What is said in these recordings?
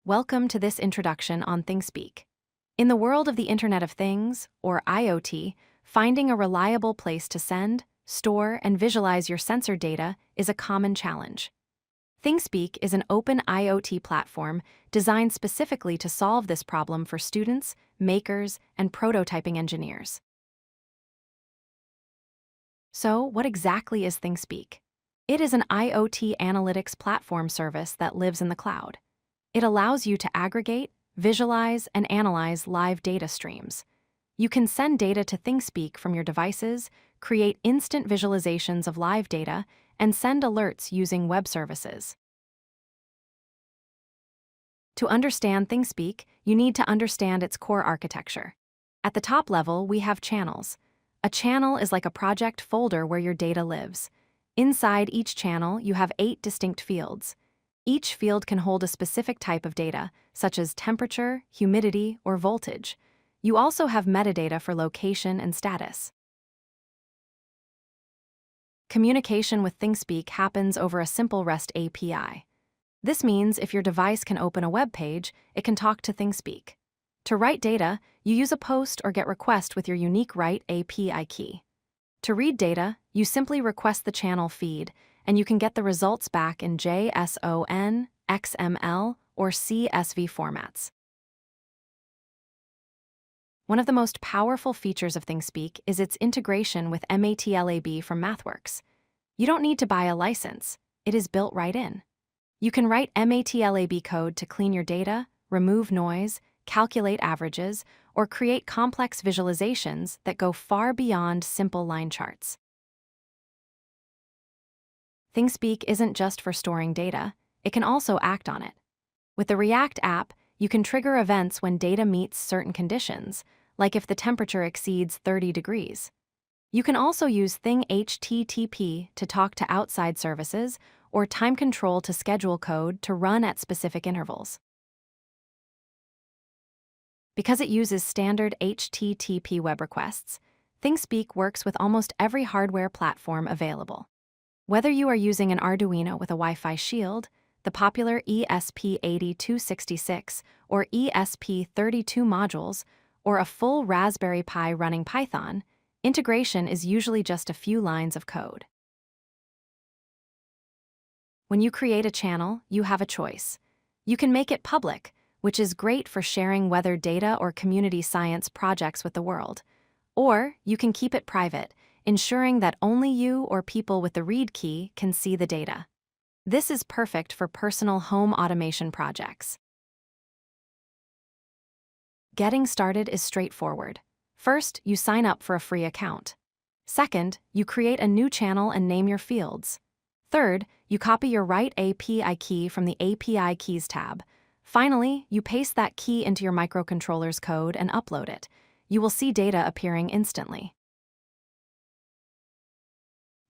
Welcome to this introduction on ThingSpeak. In the world of the Internet of Things, or IoT, finding a reliable place to send, store, and visualize your sensor data is a common challenge. ThingSpeak is an open IoT platform designed specifically to solve this problem for students, makers, and prototyping engineers. So, what exactly is ThingSpeak? It is an IoT analytics platform service that lives in the cloud. It allows you to aggregate, visualize, and analyze live data streams. You can send data to ThingSpeak from your devices, create instant visualizations of live data, and send alerts using web services. To understand ThingSpeak, you need to understand its core architecture. At the top level, we have channels. A channel is like a project folder where your data lives. Inside each channel, you have 8 distinct fields. Each field can hold a specific type of data, such as temperature, humidity, or voltage. You also have metadata for location and status. Communication with ThingSpeak happens over a simple REST API. This means if your device can open a web page, it can talk to ThingSpeak. To write data, you use a POST or GET request with your unique write API key. To read data, you simply request the channel feed, and you can get the results back in JSON, XML, or CSV formats. One of the most powerful features of ThingSpeak is its integration with MATLAB from MathWorks. You don't need to buy a license. It is built right in. You can write MATLAB code to clean your data, remove noise, calculate averages, or create complex visualizations that go far beyond simple line charts. ThingSpeak isn't just for storing data, it can also act on it. With the React app, you can trigger events when data meets certain conditions, like if the temperature exceeds 30 degrees. You can also use ThingHTTP to talk to outside services, or time control to schedule code to run at specific intervals. Because it uses standard HTTP web requests, ThingSpeak works with almost every hardware platform available. Whether you are using an Arduino with a Wi-Fi shield, the popular ESP8266 or ESP32 modules, or a full Raspberry Pi running Python, integration is usually just a few lines of code. When you create a channel, you have a choice. You can make it public, which is great for sharing weather data or community science projects with the world. Or you can keep it private, ensuring that only you or people with the read key can see the data. This is perfect for personal home automation projects. Getting started is straightforward. First, you sign up for a free account. Second, you create a new channel and name your fields. Third, you copy your write API key from the API Keys tab. Finally, you paste that key into your microcontroller's code and upload it. You will see data appearing instantly.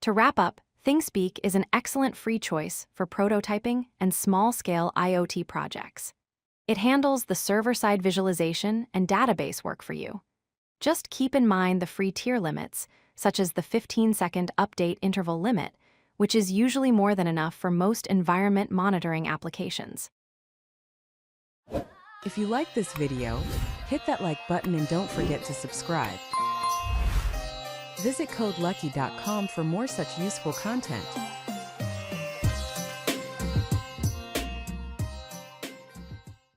To wrap up, ThingSpeak is an excellent free choice for prototyping and small-scale IoT projects. It handles the server-side visualization and database work for you. Just keep in mind the free tier limits, such as the 15-second update interval limit, which is usually more than enough for most environment monitoring applications. If you like this video, hit that like button and don't forget to subscribe. Visit codelucky.com for more such useful content.